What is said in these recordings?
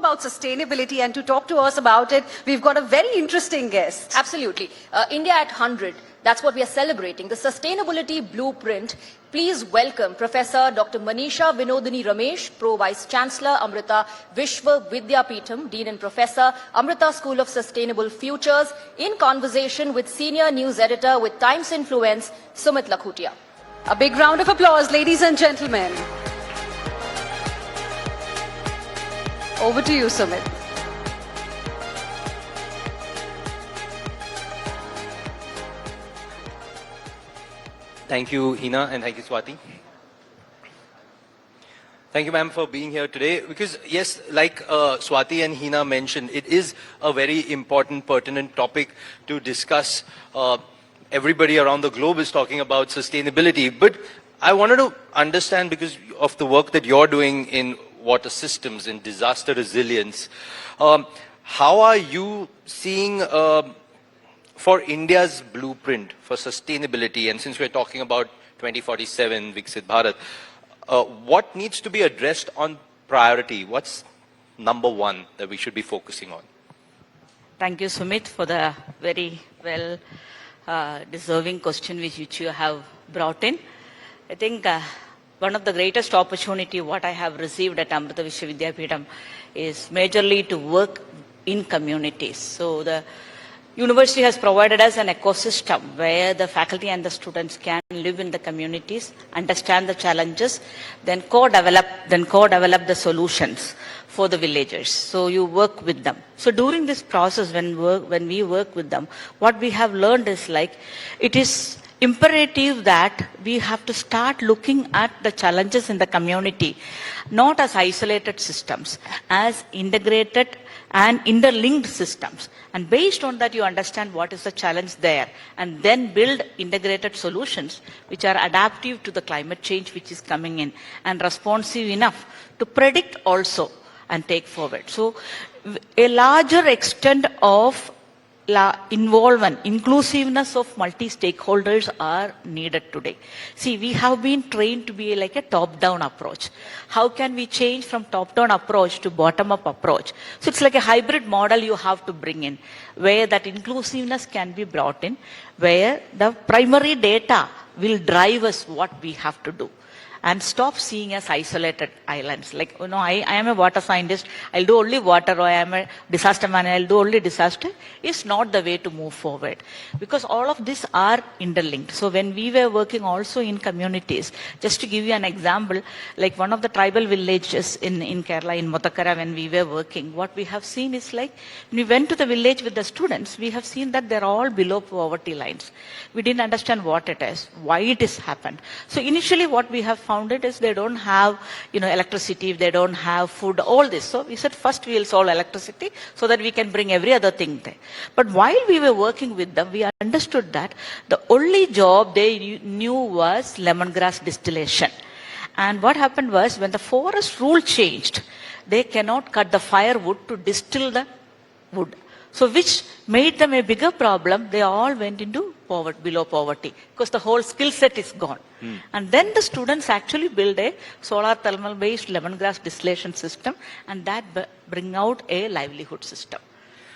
about sustainability, and to talk to us about it, we've got a very interesting guest. Absolutely. India at 100, that's what we are celebrating. The Sustainability Blueprint. Please welcome Professor Dr. Maneesha Vinodini Ramesh, Pro Vice Chancellor, Amrita, Vishwa, Vidyapeetham, Dean and Professor, Amrita School of Sustainable Futures, in conversation with Senior News Editor with Times Influence, Sumit Lakhutia. A big round of applause, ladies and gentlemen. Over to you, Sumit. Thank you, Hina, and thank you, Swati. Thank you, ma'am, for being here today. Because, yes, like Swati and Hina mentioned, it is a very important, pertinent topic to discuss. Everybody around the globe is talking about sustainability. But I wanted to understand, because of the work that you're doing in water systems, in disaster resilience, how are you seeing for India's blueprint for sustainability, and since we're talking about 2047, Viksit Bharat, what needs to be addressed on priority? What's number one that we should be focusing on? Thank you, Sumit, for the very well deserving question which you have brought in. I think one of the greatest opportunity what I have received at Amrita Vidyapeetham is majorly to work in communities. So the university has provided us an ecosystem where the faculty and the students can live in the communities, understand the challenges, then co-develop the solutions for the villagers. So you work with them. So during this process, when we work with them, what we have learned is like, it is imperative that we have to start looking at the challenges in the community, not as isolated systems, as integrated and interlinked systems. And based on that, you understand what is the challenge there, and then build integrated solutions which are adaptive to the climate change which is coming in, and responsive enough to predict also and take forward. So a larger extent of involvement, inclusiveness of multi-stakeholders are needed today. See, we have been trained to be like a top-down approach. How can we change from top-down approach to bottom-up approach? So it's like a hybrid model you have to bring in, where that inclusiveness can be brought in, where the primary data will drive us what we have to do. And stop seeing us isolated islands. Like, you know, I am a water scientist, I'll do only water, or I am a disaster manager, I'll do only disaster. It's not the way to move forward. Because all of these are interlinked. So when we were working also in communities, just to give you an example, like one of the tribal villages in Kerala, in Motakara, when we were working, what we have seen is like, when we went to the village with the students, we have seen that they're all below poverty lines. We didn't understand what it is, why it has happened. So initially what we have found it is they don't have, electricity, they don't have food, all this. So we said first we will solve electricity so that we can bring every other thing there. But while we were working with them, we understood that the only job they knew was lemongrass distillation. And what happened was, when the forest rule changed, they cannot cut the firewood to distill the wood. So which made them a bigger problem. They all went into poverty, below poverty, because the whole skill set is gone. And then the students actually build a solar thermal based lemongrass distillation system, and that bring out a livelihood system.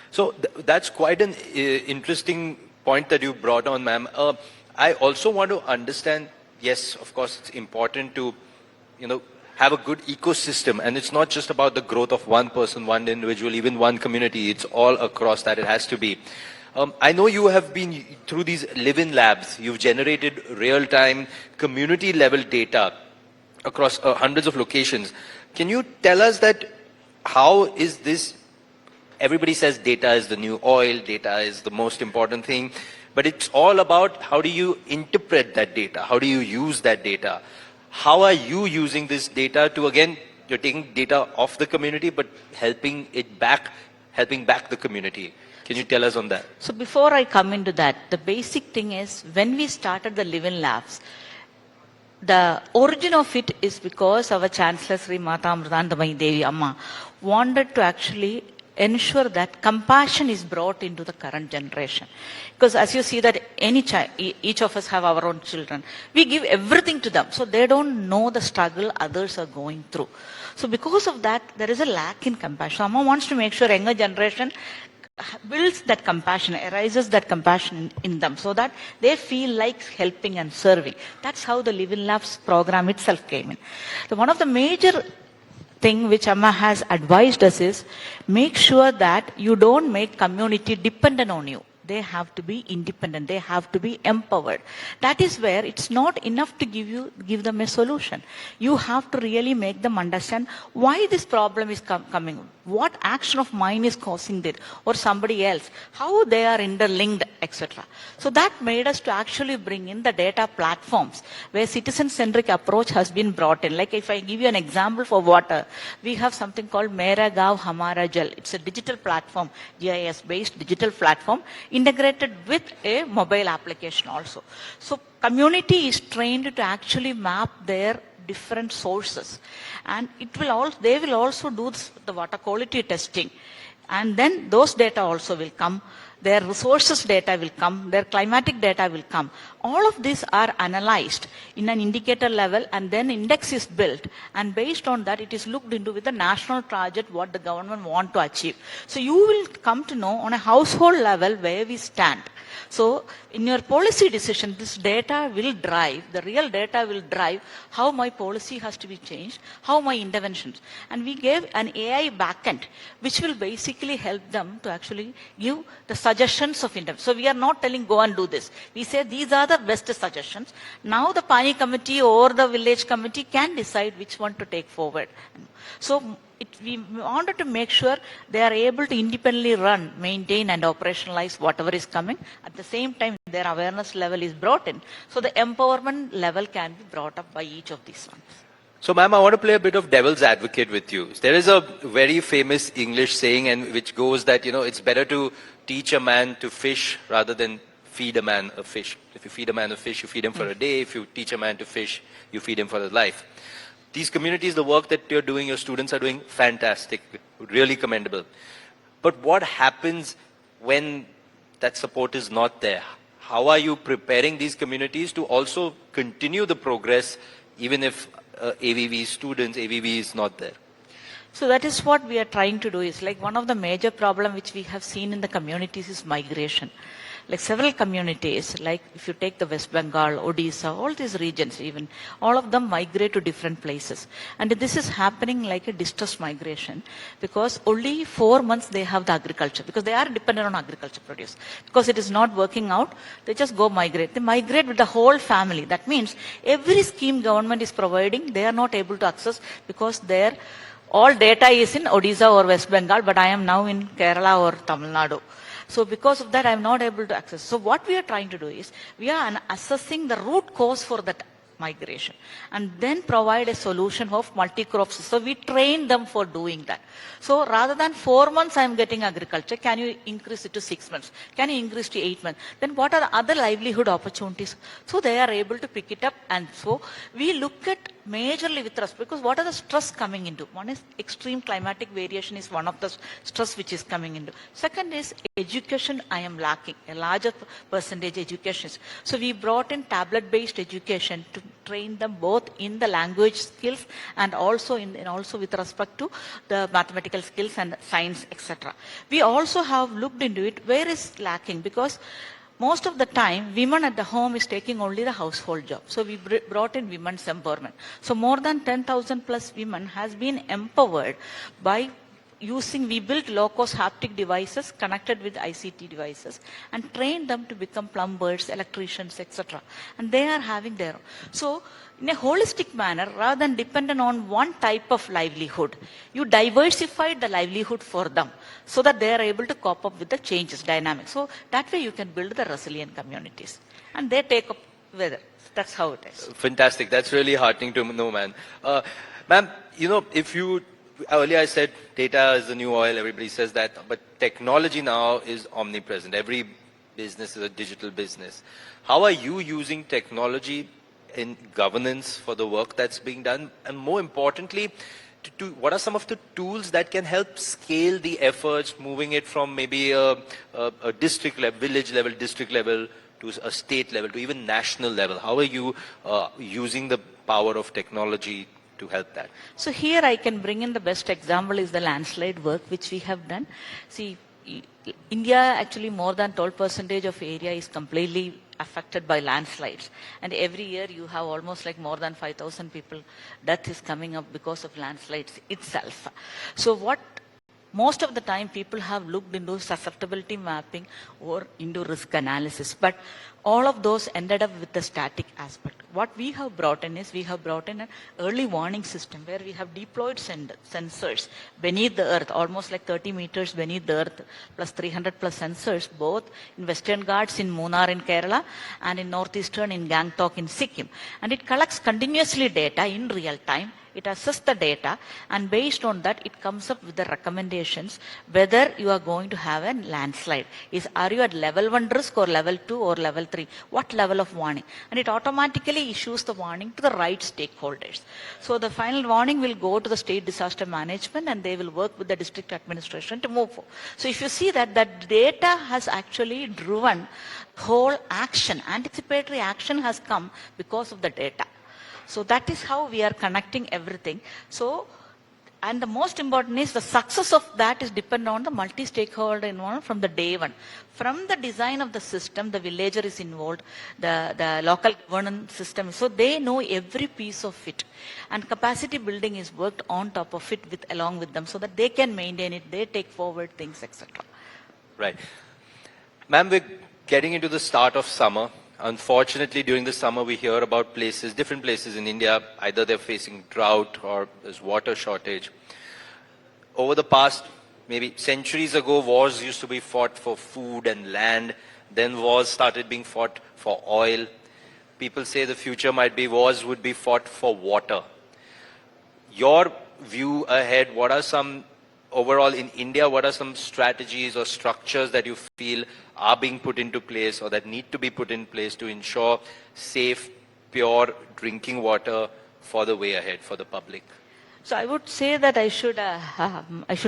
So that's quite an interesting point that you brought on, ma'am. I also want to understand, yes, of course, it's important to, have a good ecosystem, and it's not just about the growth of one person, one individual, even one community. It's all across that it has to be. I know you have been through these live-in labs. You've generated real-time community-level data across hundreds of locations. Can you tell us that how is this? Everybody says data is the new oil, data is the most important thing, but it's all about how do you interpret that data? How do you use that data? How are you using this data to, again, you're taking data off the community, but helping back the community? Can you tell us on that? So before I come into that, the basic thing is, when we started the live-in labs, the origin of it is because our Chancellor Sri Mata Amrita Devi Amma wanted to actually ensure that compassion is brought into the current generation. Because as you see that any child, each of us have our own children, we give everything to them. So they don't know the struggle others are going through. So because of that, there is a lack in compassion. Someone wants to make sure younger generation builds that compassion, arises that compassion in them so that they feel like helping and serving. That's how the Live in Labs program itself came in. So one of the major thing which Amma has advised us is make sure that you don't make community dependent on you. They have to be independent. They have to be empowered. That is where it's not enough to give them a solution. You have to really make them understand why this problem is coming. What action of mine is causing it, or somebody else, how they are interlinked, etc. So that made us to actually bring in the data platforms where citizen-centric approach has been brought in. Like if I give you an example for water, we have something called Mera Gav Hamara Jal. It's a digital platform, GIS-based digital platform, integrated with a mobile application also. So community is trained to actually map their different sources, and they will also do the water quality testing, and then those data also will come, their resources data will come, their climatic data will come. All of these are analyzed in an indicator level, and then index is built, and based on that it is looked into with the national target what the government want to achieve. So you will come to know on a household level where we stand. So in your policy decision, this data will drive, the real data will drive how my policy has to be changed, how my interventions. And we gave an AI backend, which will basically help them to actually give the suggestions of intervention. So we are not telling go and do this. We say these are the best suggestions. Now the Pani committee or the village committee can decide which one to take forward. So we wanted to make sure they are able to independently run, maintain and operationalize whatever is coming. At the same time, their awareness level is brought in. So the empowerment level can be brought up by each of these ones. So ma'am, I want to play a bit of devil's advocate with you. There is a very famous English saying and which goes that, it's better to teach a man to fish rather than feed a man a fish. If you feed a man a fish, you feed him for a day. If you teach a man to fish, you feed him for his life. These communities, the work that you're doing, your students are doing fantastic, really commendable. But what happens when that support is not there? How are you preparing these communities to also continue the progress even if AVV students, AVV is not there? So that is what we are trying to do. Is like one of the major problems which we have seen in the communities is migration. Like several communities, like if you take the West Bengal, Odisha, all these regions even, all of them migrate to different places. And this is happening like a distress migration because only 4 months they have the agriculture because they are dependent on agriculture produce. Because it is not working out, they just go migrate. They migrate with the whole family. That means every scheme government is providing, they are not able to access because their all data is in Odisha or West Bengal, but I am now in Kerala or Tamil Nadu. So because of that, I am not able to access. So what we are trying to do is, we are assessing the root cause for that migration and then provide a solution of multi-crops. So we train them for doing that. So rather than 4 months I am getting agriculture, can you increase it to 6 months? Can you increase to 8 months? Then what are the other livelihood opportunities? So they are able to pick it up, and so we look at majorly with trust because what are the stress coming into? One is extreme climatic variation is one of the stress which is coming into. Second is education I am lacking, a larger percentage education. So we brought in tablet-based education to train them both in the language skills and also also with respect to the mathematical skills and science, etc. We also have looked into it where is lacking because most of the time, women at the home is taking only the household job. So we brought in women's empowerment. So more than 10,000 plus women has been empowered by we built low-cost haptic devices connected with ICT devices and trained them to become plumbers, electricians, etc. And they are having their own. So in a holistic manner, rather than dependent on one type of livelihood, you diversify the livelihood for them so that they are able to cope up with the changes, dynamics. So that way you can build the resilient communities. And they take up weather. That's how it is. Fantastic. That's really heartening to know, man. Ma'am, earlier I said data is the new oil, everybody says that, but technology now is omnipresent. Every business is a digital business. How are you using technology in governance for the work that's being done? And more importantly, what are some of the tools that can help scale the efforts, moving it from maybe a district level, village level, district level, to a state level, to even national level? How are you using the power of technology to help that? So here I can bring in the best example is the landslide work which we have done. See, India actually more than 12% of area is completely affected by landslides, and every year you have almost like more than 5,000 people death is coming up because of landslides itself. So what most of the time people have looked into susceptibility mapping or into risk analysis, but all of those ended up with the static aspect. What we have brought in is we have brought in an early warning system where we have deployed sensors beneath the earth, almost like 30 meters beneath the earth, plus 300 plus sensors, both in Western Ghats in Munnar in Kerala and in Northeastern in Gangtok in Sikkim. And it collects continuously data in real time. It assesses the data, and based on that, it comes up with the recommendations whether you are going to have a landslide. Are you at level 1 risk or level 2 or level 3? What level of warning? And it automatically issues the warning to the right stakeholders. So the final warning will go to the state disaster management, and they will work with the district administration to move forward. So if you see that data has actually driven whole action, anticipatory action has come because of the data. So that is how we are connecting everything. So, and the most important is the success of that is dependent on the multi-stakeholder involvement from the day one. From the design of the system, the villager is involved, the local governance system. So they know every piece of it. And capacity building is worked on top of it along with them so that they can maintain it, they take forward things, etc. Right. Ma'am, we're getting into the start of summer. Unfortunately, during the summer, we hear about places, different places in India, either they're facing drought or there's water shortage. Over the past, maybe centuries ago, wars used to be fought for food and land. Then wars started being fought for oil. People say the future might be wars would be fought for water. Your view ahead, what are some, overall in India, what are some strategies or structures that you feel are being put into place or that need to be put in place to ensure safe, pure drinking water for the way ahead for the public? So I would say that I should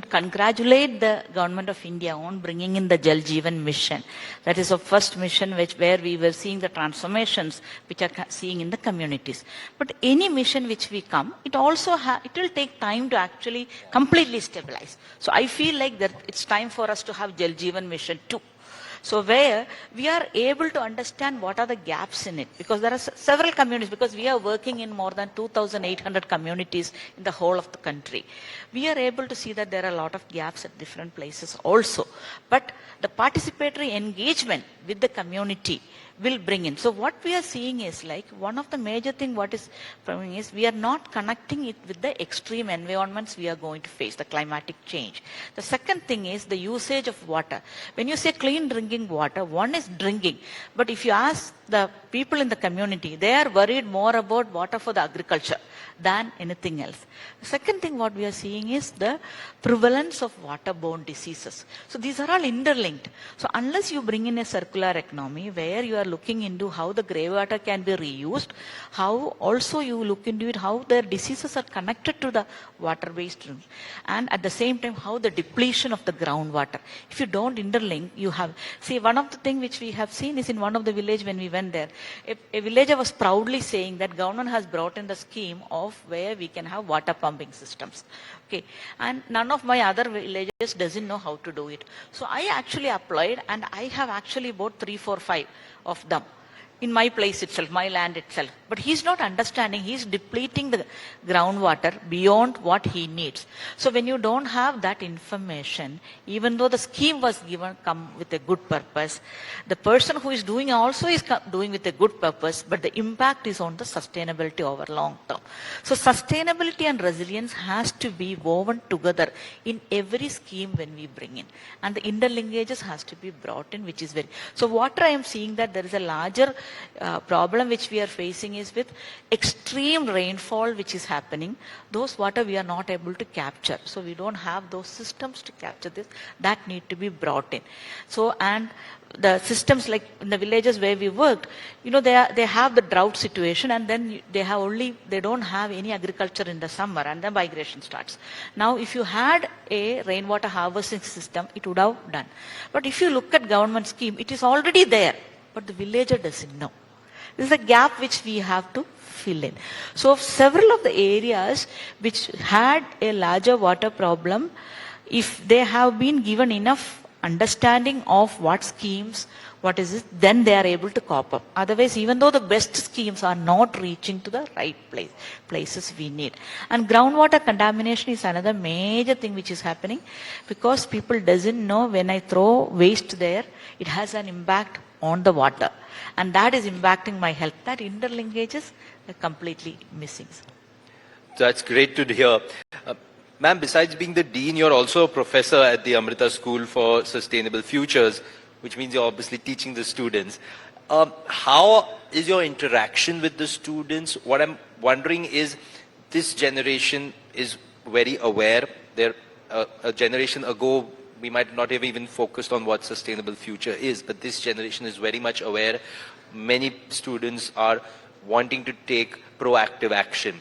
congratulate the government of India on bringing in the Jal Jeevan mission. That is a first mission where we were seeing the transformations which are seeing in the communities. But any mission which we come, it also it will take time to actually completely stabilize. So I feel like that it's time for us to have Jal Jeevan mission too. So where we are able to understand what are the gaps in it, because there are several communities, because we are working in more than 2,800 communities in the whole of the country. We are able to see that there are a lot of gaps at different places also. But the participatory engagement with the community will bring in. So what we are seeing is like one of the major thing what is coming is we are not connecting it with the extreme environments we are going to face, the climatic change. The second thing is the usage of water. When you say clean drinking water, one is drinking. But if you ask the people in the community, they are worried more about water for the agriculture than anything else. The second thing what we are seeing is the prevalence of waterborne diseases. So these are all interlinked. So unless you bring in a circular economy where you are looking into how the grey water can be reused, how also you look into it, how their diseases are connected to the water-based drinks, and at the same time how the depletion of the groundwater. If you don't interlink, you have, see, one of the things which we have seen is in one of the village when we went there, a villager was proudly saying that government has brought in the scheme of where we can have water pumping systems. Okay, and none of my other villages doesn't know how to do it. So I actually applied, and I have actually bought 3, 4, 5 of them in my place itself, my land itself. But he's not understanding, he's depleting the groundwater beyond what he needs. So when you don't have that information, even though the scheme was come with a good purpose, the person who is doing also is doing with a good purpose, but the impact is on the sustainability over long term. So sustainability and resilience has to be woven together in every scheme when we bring in. And the interlinkages has to be brought in, which is very, so water I am seeing that there is a larger problem which we are facing is with extreme rainfall which is happening. Those water we are not able to capture. So we don't have those systems to capture this. That need to be brought in. So, and the systems like in the villages where we worked, they have the drought situation, and then they don't have any agriculture in the summer, and then migration starts. Now, if you had a rainwater harvesting system, it would have done. But if you look at government scheme, it is already there, but the villager doesn't know. This is a gap which we have to fill in. So several of the areas which had a larger water problem, if they have been given enough understanding of what schemes, what is it, then they are able to cope up. Otherwise, even though the best schemes are not reaching to the right places we need. And groundwater contamination is another major thing which is happening, because people doesn't know when I throw waste there, it has an impact on the water. And that is impacting my health. That interlinkages are completely missing. That's great to hear. Ma'am, besides being the dean, you're also a professor at the Amrita School for Sustainable Futures, which means you're obviously teaching the students. How is your interaction with the students? What I'm wondering is, this generation is very aware. A generation ago, we might not have even focused on what sustainable future is, but this generation is very much aware. Many students are wanting to take proactive action.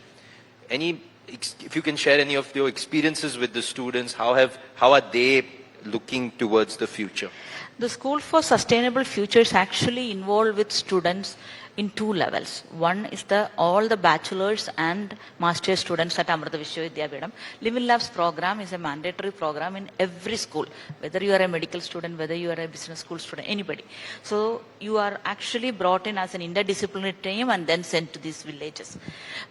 If you can share any of your experiences with the students, how are they looking towards the future? The School for Sustainable Future is actually involved with students in two levels. One is all the bachelor's and master's students at Amrita Vishwa Vidyapeetham. Live in Labs program is a mandatory program in every school, whether you are a medical student, whether you are a business school student, anybody. So you are actually brought in as an interdisciplinary team and then sent to these villages.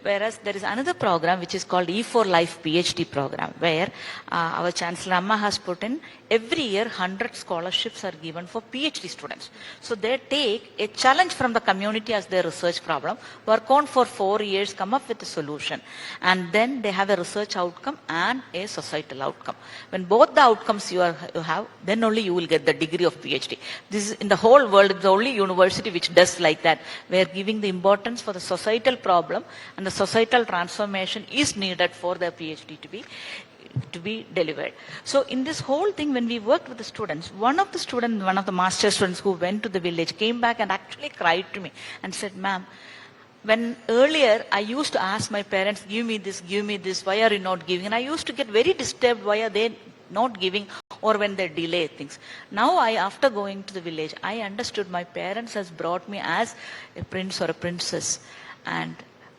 Whereas there is another program which is called E4 Life PhD program, where our Chancellor Amma has put in every year 100 scholarships are given for PhD students. So they take a challenge from the community as their research problem, work on for 4 years, come up with a solution, and then they have a research outcome and a societal outcome. When both the outcomes you have, then only you will get the degree of PhD. This is in the whole world, the only university which does like that. We are giving the importance for the societal problem, and the societal transformation is needed for the PhD to be delivered. So in this whole thing, when we worked with the students, one of the master students who went to the village came back and actually cried to me and said, "Ma'am, when earlier I used to ask my parents, give me this, why are you not giving?" And I used to get very disturbed, why are they not giving, or when they delay things. Now after going to the village, I understood my parents has brought me as a prince or a princess. And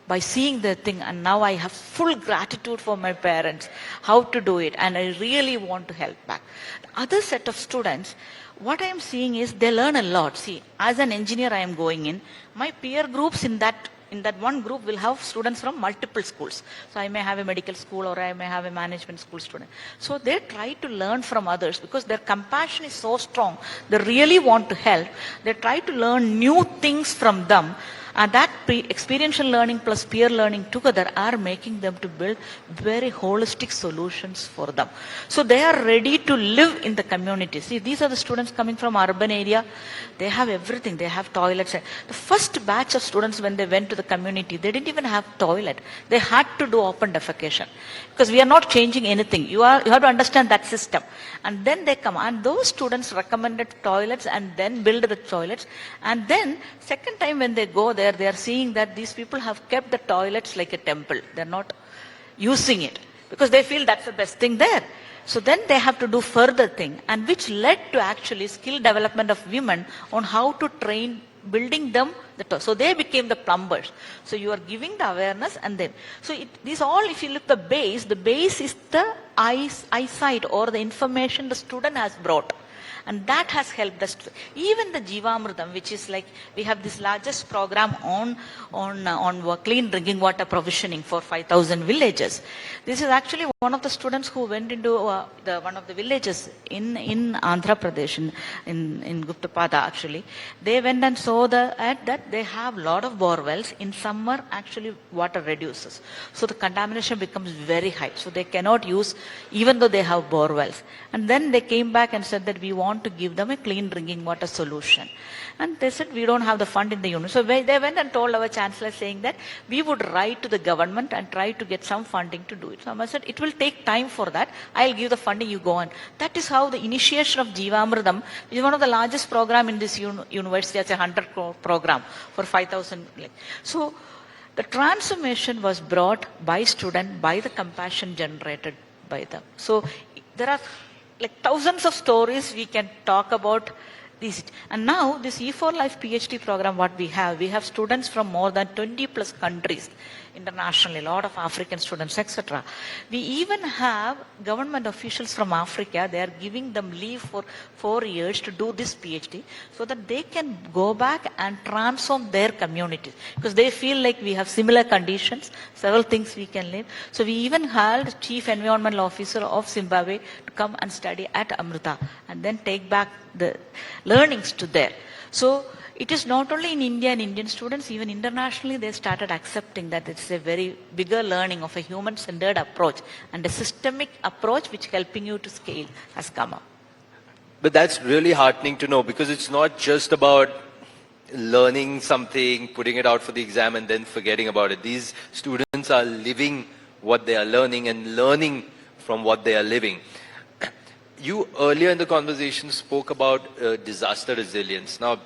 by seeing the thing, and now I have full gratitude for my parents, how to do it, and I really want to help back. The other set of students, what I am seeing is they learn a lot. See, as an engineer I am going in, my peer groups in that one group will have students from multiple schools. So I may have a medical school, or I may have a management school student. So they try to learn from others because their compassion is so strong. They really want to help. They try to learn new things from them. And that experiential learning plus peer learning together are making them to build very holistic solutions for them. So they are ready to live in the community. See, these are the students coming from urban area. They have everything. They have toilets. The first batch of students, when they went to the community, they didn't even have toilet. They had to do open defecation because we are not changing anything. You have to understand that system. And then they come, and those students recommended toilets and then build the toilets. And then second time when they go there, they are seeing that these people have kept the toilets like a temple. They're not using it because they feel that's the best thing there. So then they have to do further thing, and which led to actually skill development of women on how to train, building them. So they became the plumbers. So you are giving the awareness, and then, so these all, if you look the base is the eyesight or the information the student has brought. And that has helped us. Even the Jeevamrutam, which is like, we have this largest program on clean drinking water provisioning for 5,000 villages. This is actually one of the students who went into one of the villages in Andhra Pradesh, in Guptapada actually. They went and saw that they have a lot of bore wells. In summer, actually water reduces. So the contamination becomes very high. So they cannot use, even though they have bore wells. And then they came back and said that we we want to give them a clean drinking water solution. And they said, we don't have the fund in the union. So they went and told our Chancellor saying that we would write to the government and try to get some funding to do it. So I said, it will take time for that. I'll give the funding, you go on. That is how the initiation of Jeevamritam, which is one of the largest program in this university, it's a 100 crore program for 5,000. So the transformation was brought by student, by the compassion generated by them. So there are like thousands of stories we can talk about these. And now this E4 Life PhD program, what we have students from more than 20 plus countries internationally, a lot of African students, etc. We even have government officials from Africa, they are giving them leave for 4 years to do this PhD so that they can go back and transform their communities because they feel like we have similar conditions, several things we can learn. So we even had Chief Environmental Officer of Zimbabwe to come and study at Amrita and then take back the learnings to there. So it is not only in India and Indian students, even internationally they started accepting that it's a very bigger learning of a human-centered approach and a systemic approach which helping you to scale has come up. But that's really heartening to know because it's not just about learning something, putting it out for the exam and then forgetting about it. These students are living what they are learning and learning from what they are living. You earlier in the conversation spoke about disaster resilience. Now,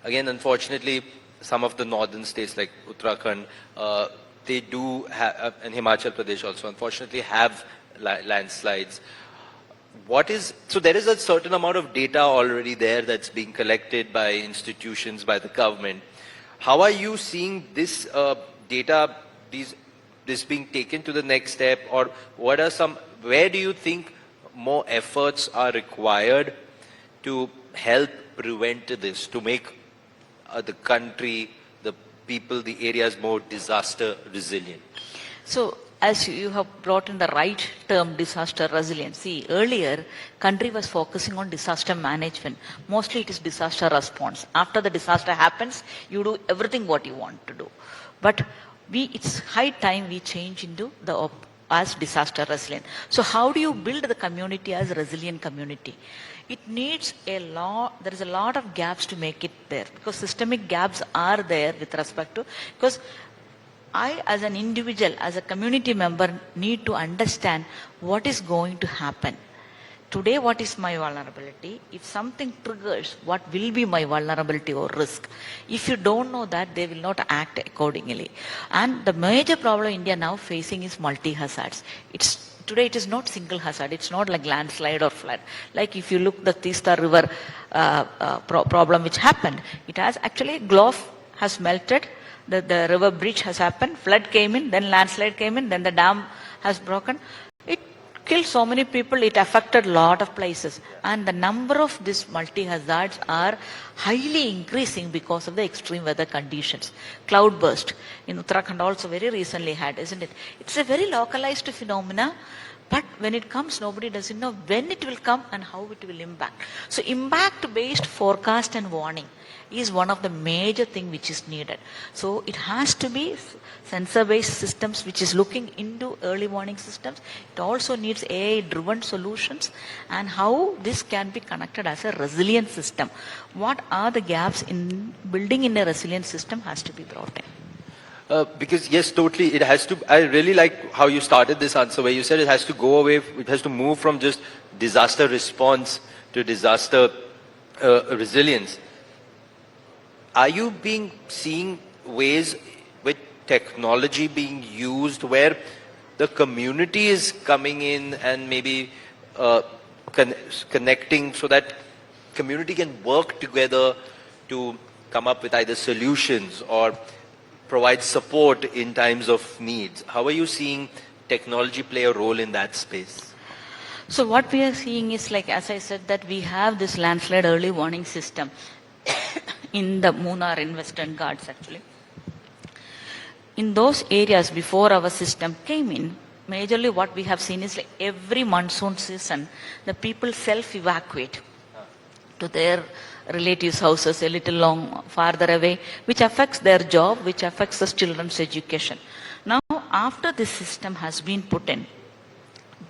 again, unfortunately, some of the northern states like Uttarakhand, they do have, and Himachal Pradesh also, unfortunately, have landslides. So there is a certain amount of data already there that's being collected by institutions, by the government. How are you seeing this data, this being taken to the next step, or where do you think more efforts are required to help prevent this, to make the country, the people, the areas more disaster resilient? So, as you have brought in the right term, disaster resilience. See, earlier, country was focusing on disaster management. Mostly it is disaster response. After the disaster happens, you do everything what you want to do. But it's high time we change into as disaster resilient. So how do you build the community as a resilient community? It needs there is a lot of gaps to make it there because systemic gaps are there with respect to, because I as an individual, as a community member need to understand what is going to happen. Today, what is my vulnerability? If something triggers, what will be my vulnerability or risk? If you don't know that, they will not act accordingly. And the major problem India now facing is multi-hazards. Today it is not single hazard. It's not like landslide or flood. Like if you look the Tista River problem which happened, it has actually Gulf has melted, the river bridge has happened, flood came in, then landslide came in, then the dam has broken. It killed so many people, it affected a lot of places. And the number of these multi-hazards are highly increasing because of the extreme weather conditions. Cloudburst in Uttarakhand also very recently had, isn't it? It's a very localized phenomena, but when it comes, nobody doesn't know when it will come and how it will impact. So impact-based forecast and warning is one of the major things which is needed. So it has to be sensor-based systems which is looking into early warning systems. It also needs AI-driven solutions and how this can be connected as a resilient system. What are the gaps in building in a resilient system has to be brought in. Because yes, totally, it has to, I really like how you started this answer where you said it has to go away, it has to move from just disaster response to disaster resilience. Are you seeing ways with technology being used where the community is coming in and maybe connecting so that community can work together to come up with either solutions or provide support in times of needs? How are you seeing technology play a role in that space? So what we are seeing is, like, as I said, that we have this landslide early warning system in the Munnar in Western Ghats actually. In those areas before our system came in, majorly what we have seen is like every monsoon season, the people self-evacuate to their relatives' houses a little farther away, which affects their job, which affects the children's education. Now, after this system has been put in,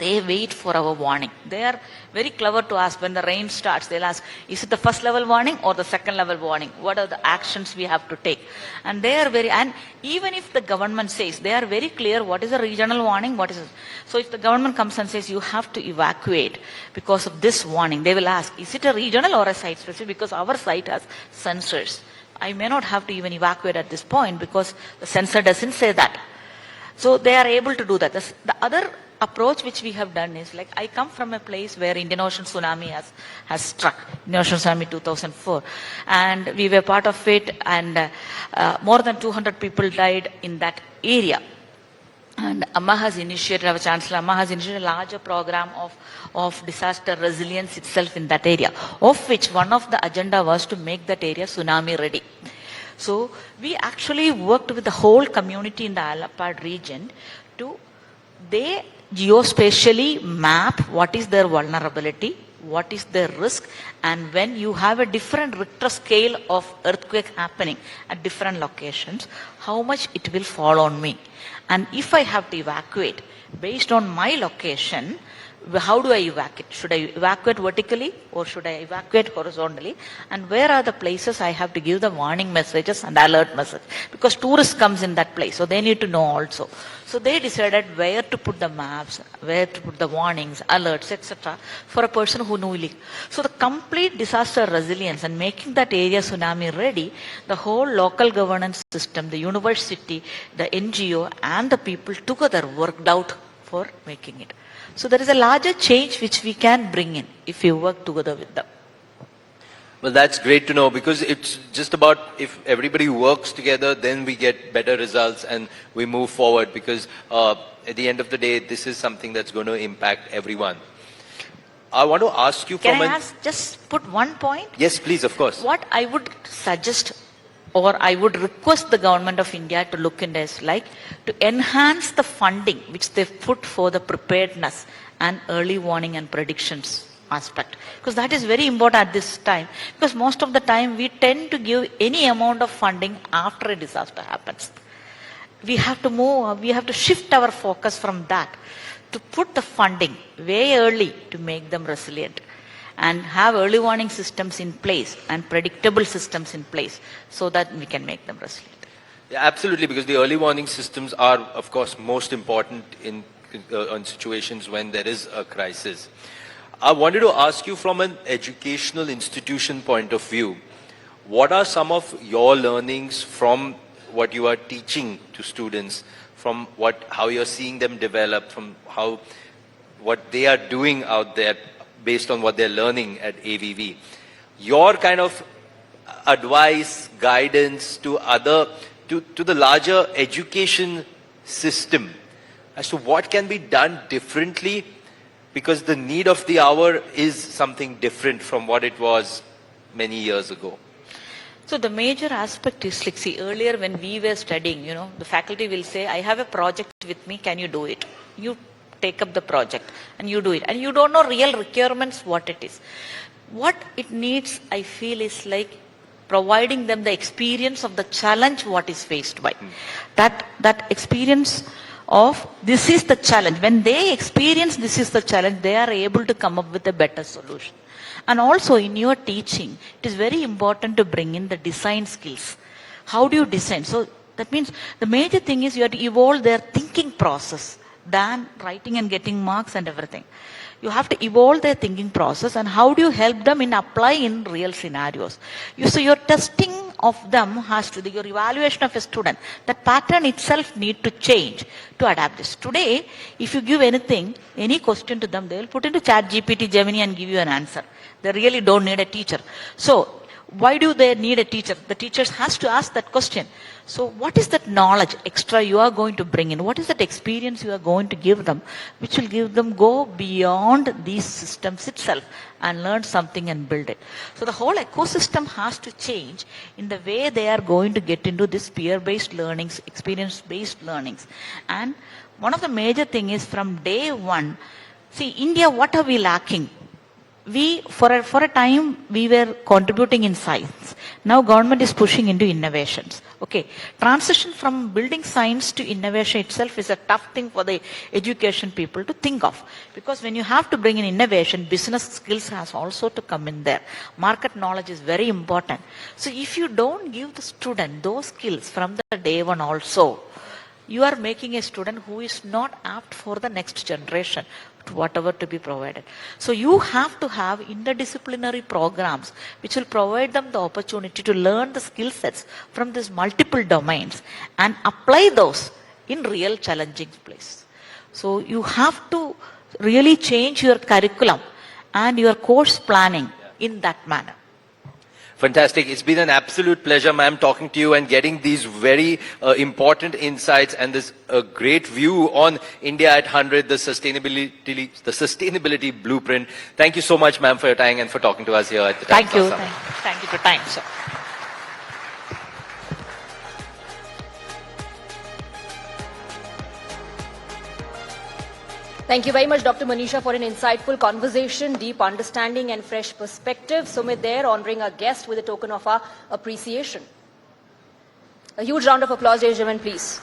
They wait for our warning. They are very clever to ask when the rain starts. They'll ask, is it the first level warning or the second level warning? What are the actions we have to take? And they are and even if the government says, they are very clear what is a regional warning, what is it. So if the government comes and says you have to evacuate because of this warning, they will ask, is it a regional or a site specific? Because our site has sensors. I may not have to even evacuate at this point because the sensor doesn't say that. So they are able to do that. The other approach which we have done is, like, I come from a place where Indian Ocean tsunami has struck, Indian Ocean tsunami 2004, and we were part of it, and more than 200 people died in that area. And Amma has initiated, our Chancellor Amma has initiated a larger program of disaster resilience itself in that area, of which one of the agenda was to make that area tsunami ready. So we actually worked with the whole community in the Alapad region to, they geospatially map what is their vulnerability, what is their risk, and when you have a different Richter scale of earthquake happening at different locations, how much it will fall on me. And if I have to evacuate based on my location, how do I evacuate? Should I evacuate vertically or should I evacuate horizontally? And where are the places I have to give the warning messages and alert message? Because tourists comes in that place, so they need to know also. So they decided where to put the maps, where to put the warnings, alerts, etc. for a person who knew leak. So the complete disaster resilience and making that area tsunami ready, the whole local governance system, the university, the NGO and the people together worked out for making it. So there is a larger change which we can bring in if you work together with them. Well, that's great to know, because it's just about if everybody works together, then we get better results and we move forward, because at the end of the day, this is something that's going to impact everyone. I want to ask you just put one point? Yes, please, of course. What I would suggest, or I would request the government of India to look into is, like, to enhance the funding which they've put for the preparedness and early warning and predictions aspect, because that is very important at this time, because most of the time we tend to give any amount of funding after a disaster happens. We have to move, we have to shift our focus from that to put the funding way early to make them resilient, and have early warning systems in place and predictable systems in place so that we can make them resilient. Yeah, absolutely, because the early warning systems are, of course, most important in situations when there is a crisis. I wanted to ask you, from an educational institution point of view, what are some of your learnings from what you are teaching to students, from how you're seeing them develop, from what they are doing out there based on what they're learning at AVV? Your kind of advice, guidance to the larger education system as to what can be done differently, because the need of the hour is something different from what it was many years ago. So the major aspect is, like, see, earlier when we were studying, the faculty will say, I have a project with me, can you do it? You take up the project and you do it. And you don't know real requirements, what it is. What it needs, I feel, is like providing them the experience of the challenge what is faced by. That experience of this is the challenge. When they experience this is the challenge, they are able to come up with a better solution. And also in your teaching, it is very important to bring in the design skills. How do you design? So that means the major thing is you have to evolve their thinking process than writing and getting marks and everything. You have to evolve their thinking process, and how do you help them in applying in real scenarios? So your testing of them has to, your evaluation of a student, that pattern itself need to change to adapt this. Today, if you give anything, any question to them, they will put into ChatGPT, Gemini and give you an answer. They really don't need a teacher. So why do they need a teacher? The teachers has to ask that question. So what is that knowledge extra you are going to bring in? What is that experience you are going to give them, which will give them go beyond these systems itself and learn something and build it? So the whole ecosystem has to change in the way they are going to get into this peer-based learnings, experience-based learnings. And one of the major thing is, from day one, see, India, what are we lacking? For a time, we were contributing in science. Now government is pushing into innovations. Okay, transition from building science to innovation itself is a tough thing for the education people to think of. Because when you have to bring in innovation, business skills has also to come in there. Market knowledge is very important. So if you don't give the student those skills from the day one also, you are making a student who is not apt for the next generation, whatever to be provided. So you have to have interdisciplinary programs which will provide them the opportunity to learn the skill sets from these multiple domains and apply those in real challenging place. So you have to really change your curriculum and your course planning in that manner. Fantastic. It's been an absolute pleasure, ma'am, talking to you and getting these very important insights and this great view on India at 100, the sustainability blueprint. Thank you so much, ma'am, for your time and for talking to us here at the Thank you. Summit. Thank you for time, sir. Thank you very much, Dr. Maneesha, for an insightful conversation, deep understanding and fresh perspective. Sumit there, honoring our guest with a token of our appreciation. A huge round of applause, ladies and gentlemen, please.